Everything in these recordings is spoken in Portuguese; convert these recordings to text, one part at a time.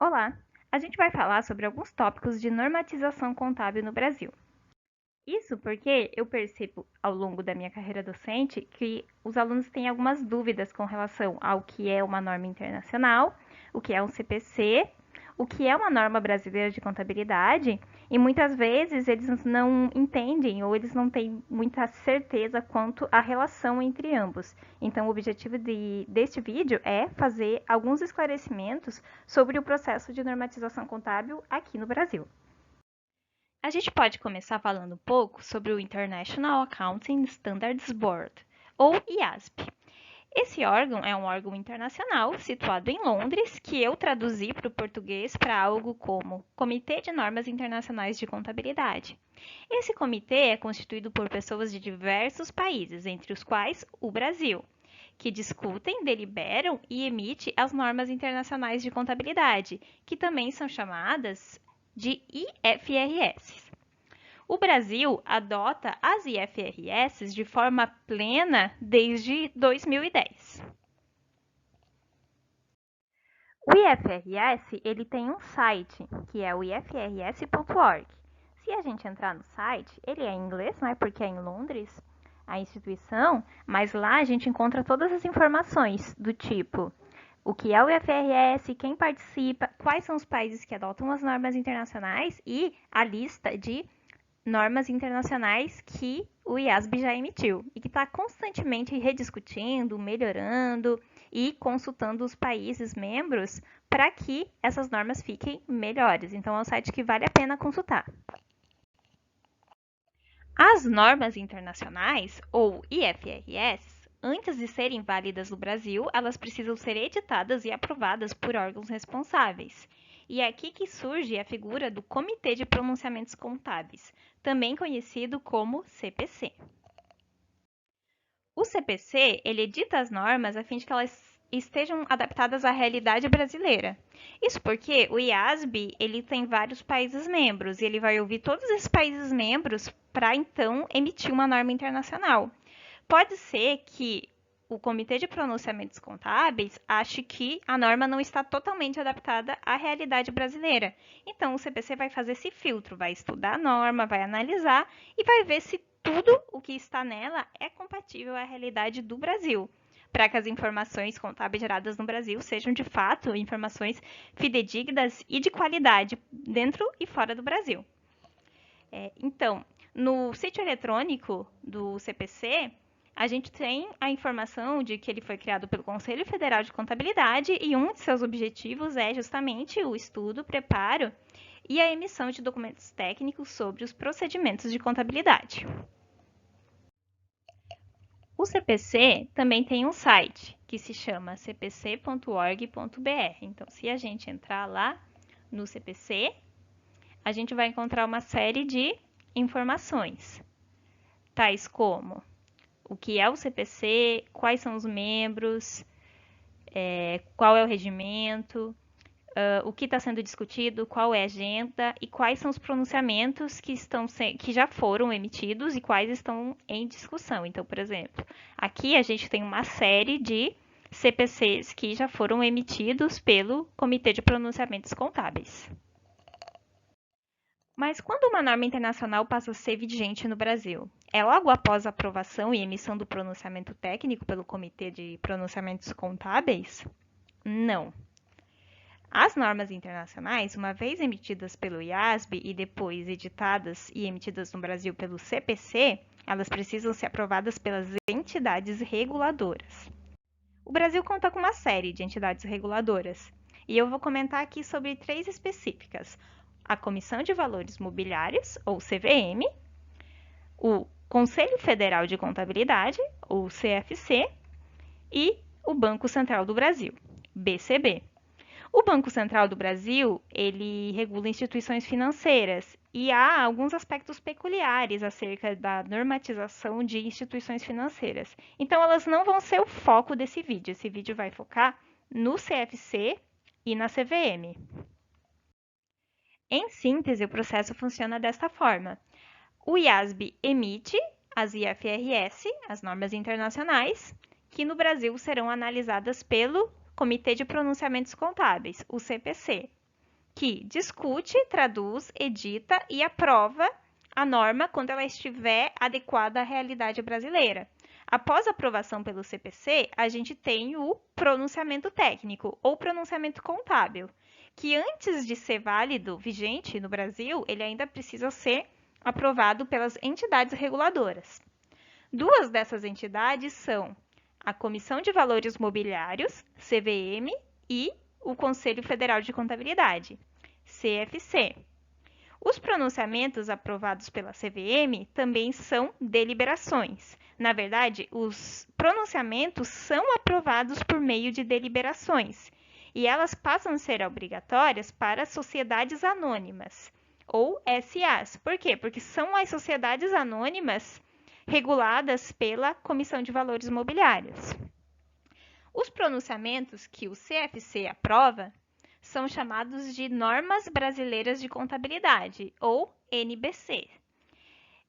Olá! A gente vai falar sobre alguns tópicos de normatização contábil no Brasil. Isso porque eu percebo ao longo da minha carreira docente que os alunos têm algumas dúvidas com relação ao que é uma norma internacional, o que é um CPC, o que é uma norma brasileira de contabilidade, e muitas vezes eles não entendem ou eles não têm muita certeza quanto à relação entre ambos. Então, o objetivo deste vídeo é fazer alguns esclarecimentos sobre o processo de normatização contábil aqui no Brasil. A gente pode começar falando um pouco sobre o International Accounting Standards Board, ou IASB. Esse órgão é um órgão internacional situado em Londres, que eu traduzi para o português para algo como Comitê de Normas Internacionais de Contabilidade. Esse comitê é constituído por pessoas de diversos países, entre os quais o Brasil, que discutem, deliberam e emitem as normas internacionais de contabilidade, que também são chamadas de IFRS. O Brasil adota as IFRS de forma plena desde 2010. O IFRS ele tem um site, que é o ifrs.org. Se a gente entrar no site, ele é em inglês, né, porque é em Londres, a instituição, mas lá a gente encontra todas as informações do tipo o que é o IFRS, quem participa, quais são os países que adotam as normas internacionais e a lista de normas internacionais que o IASB já emitiu e que está constantemente rediscutindo, melhorando e consultando os países membros para que essas normas fiquem melhores. Então, é um site que vale a pena consultar. As normas internacionais, ou IFRS, antes de serem válidas no Brasil, elas precisam ser editadas e aprovadas por órgãos responsáveis. E é aqui que surge a figura do Comitê de Pronunciamentos Contábeis, também conhecido como CPC. O CPC, ele edita as normas a fim de que elas estejam adaptadas à realidade brasileira. Isso porque o IASB, ele tem vários países membros e ele vai ouvir todos esses países membros para então emitir uma norma internacional. Pode ser que o Comitê de Pronunciamentos Contábeis ache que a norma não está totalmente adaptada à realidade brasileira. Então, o CPC vai fazer esse filtro, vai estudar a norma, vai analisar e vai ver se tudo o que está nela é compatível à realidade do Brasil, para que as informações contábeis geradas no Brasil sejam, de fato, informações fidedignas e de qualidade dentro e fora do Brasil. Então, no sítio eletrônico do CPC, a gente tem a informação de que ele foi criado pelo Conselho Federal de Contabilidade e um de seus objetivos é justamente o estudo, preparo e a emissão de documentos técnicos sobre os procedimentos de contabilidade. O CPC também tem um site que se chama cpc.org.br. Então, se a gente entrar lá no CPC, a gente vai encontrar uma série de informações, tais como o que é o CPC, quais são os membros, qual é o regimento, o que está sendo discutido, qual é a agenda e quais são os pronunciamentos que já foram emitidos e quais estão em discussão. Então, por exemplo, aqui a gente tem uma série de CPCs que já foram emitidos pelo Comitê de Pronunciamentos Contábeis. Mas quando uma norma internacional passa a ser vigente no Brasil? É logo após a aprovação e emissão do pronunciamento técnico pelo Comitê de Pronunciamentos Contábeis? Não. As normas internacionais, uma vez emitidas pelo IASB e depois editadas e emitidas no Brasil pelo CPC, elas precisam ser aprovadas pelas entidades reguladoras. O Brasil conta com uma série de entidades reguladoras, e eu vou comentar aqui sobre 3 específicas: a Comissão de Valores Mobiliários, ou CVM, o Conselho Federal de Contabilidade, ou CFC, e o Banco Central do Brasil, BCB. O Banco Central do Brasil, ele regula instituições financeiras e há alguns aspectos peculiares acerca da normatização de instituições financeiras. Então, elas não vão ser o foco desse vídeo. Esse vídeo vai focar no CFC e na CVM. Em síntese, o processo funciona desta forma. O IASB emite as IFRS, as normas internacionais, que no Brasil serão analisadas pelo Comitê de Pronunciamentos Contábeis, o CPC. que discute, traduz, edita e aprova a norma quando ela estiver adequada à realidade brasileira. Após a aprovação pelo CPC, a gente tem o pronunciamento técnico ou pronunciamento contábil, que antes de ser válido, vigente no Brasil, ele ainda precisa ser aprovado pelas entidades reguladoras. Duas dessas entidades são a Comissão de Valores Mobiliários, CVM, e o Conselho Federal de Contabilidade, CFC. Os pronunciamentos aprovados pela CVM também são deliberações. Na verdade, os pronunciamentos são aprovados por meio de deliberações, e elas passam a ser obrigatórias para sociedades anônimas, ou SAs. Por quê? Porque são as sociedades anônimas reguladas pela Comissão de Valores Mobiliários. Os pronunciamentos que o CFC aprova são chamados de Normas Brasileiras de Contabilidade, ou NBC.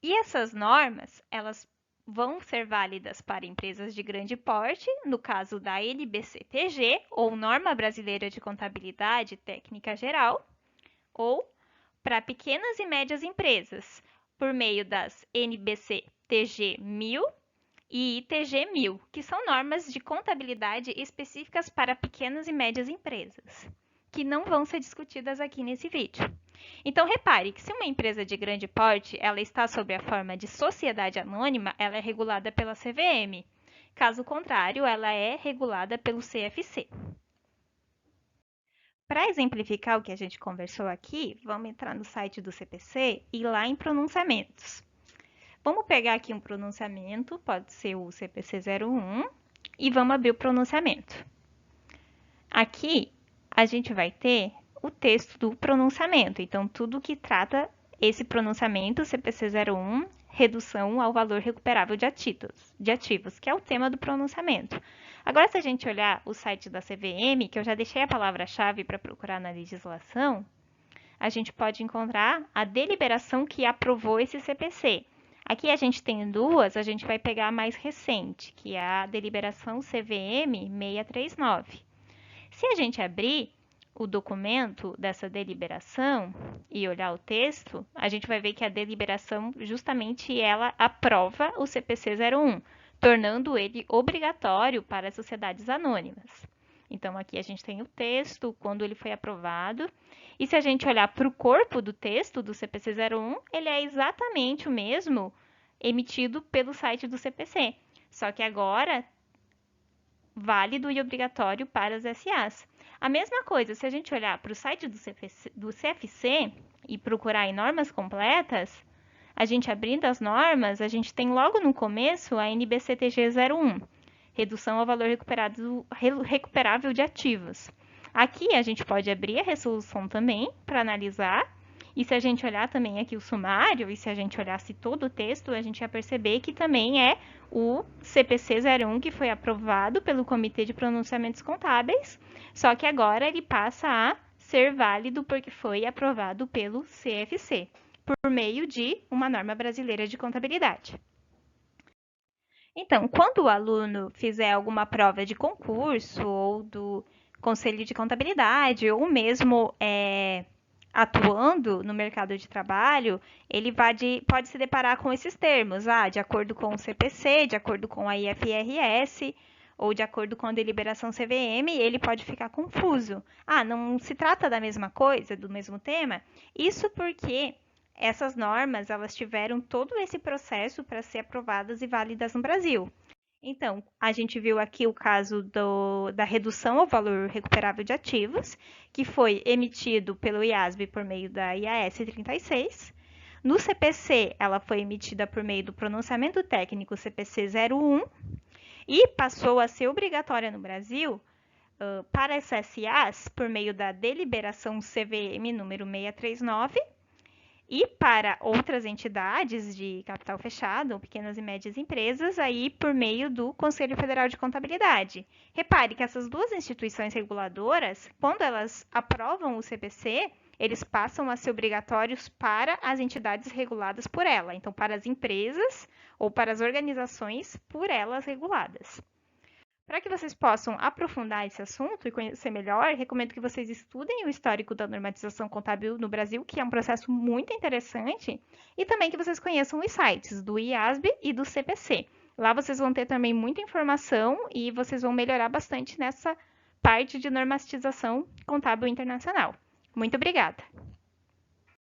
E essas normas, elas vão ser válidas para empresas de grande porte, no caso da NBC-TG, ou Norma Brasileira de Contabilidade Técnica Geral, ou para pequenas e médias empresas, por meio das NBC-TG 1000 e ITG 1000, que são normas de contabilidade específicas para pequenas e médias empresas, que não vão ser discutidas aqui nesse vídeo. Então, repare que se uma empresa de grande porte ela está sob a forma de sociedade anônima, ela é regulada pela CVM. Caso contrário, ela é regulada pelo CFC. Para exemplificar o que a gente conversou aqui, vamos entrar no site do CPC e ir lá em pronunciamentos. Vamos pegar aqui um pronunciamento, pode ser o CPC 01, e vamos abrir o pronunciamento. Aqui, a gente vai ter o texto do pronunciamento. Então, tudo que trata esse pronunciamento, CPC 01, redução ao valor recuperável de ativos, que é o tema do pronunciamento. Agora, se a gente olhar o site da CVM, que eu já deixei a palavra-chave para procurar na legislação, a gente pode encontrar a deliberação que aprovou esse CPC. Aqui a gente tem duas, a gente vai pegar a mais recente, que é a deliberação CVM 639. Se a gente abrir o documento dessa deliberação e olhar o texto, a gente vai ver que a deliberação, justamente, ela aprova o CPC 01, tornando ele obrigatório para as sociedades anônimas. Então, aqui a gente tem o texto, quando ele foi aprovado, e se a gente olhar para o corpo do texto do CPC 01, ele é exatamente o mesmo emitido pelo site do CPC, só que agora válido e obrigatório para as SAs. A mesma coisa, se a gente olhar para o site do CFC e procurar em normas completas, a gente abrindo as normas, a gente tem logo no começo a NBC-TG 01, redução ao valor recuperável de ativos. Aqui a gente pode abrir a resolução também para analisar, e se a gente olhar também aqui o sumário, e se a gente olhasse todo o texto, a gente ia perceber que também é o CPC 01 que foi aprovado pelo Comitê de Pronunciamentos Contábeis, só que agora ele passa a ser válido porque foi aprovado pelo CFC, por meio de uma norma brasileira de contabilidade. Então, quando o aluno fizer alguma prova de concurso ou do Conselho de Contabilidade, ou mesmo atuando no mercado de trabalho, ele pode se deparar com esses termos, de acordo com o CPC, de acordo com a IFRS, ou de acordo com a deliberação CVM, ele pode ficar confuso. Não se trata da mesma coisa, do mesmo tema? Isso porque essas normas, elas tiveram todo esse processo para ser aprovadas e válidas no Brasil. Então, a gente viu aqui o caso da redução ao valor recuperável de ativos, que foi emitido pelo IASB por meio da IAS 36. No CPC, ela foi emitida por meio do pronunciamento técnico CPC 01 e passou a ser obrigatória no Brasil para as SAs por meio da deliberação CVM número 639, e para outras entidades de capital fechado, ou pequenas e médias empresas, aí por meio do Conselho Federal de Contabilidade. Repare que essas duas instituições reguladoras, quando elas aprovam o CPC, eles passam a ser obrigatórios para as entidades reguladas por ela, então para as empresas ou para as organizações por elas reguladas. Para que vocês possam aprofundar esse assunto e conhecer melhor, recomendo que vocês estudem o histórico da normatização contábil no Brasil, que é um processo muito interessante, e também que vocês conheçam os sites do IASB e do CPC. Lá vocês vão ter também muita informação e vocês vão melhorar bastante nessa parte de normatização contábil internacional. Muito obrigada!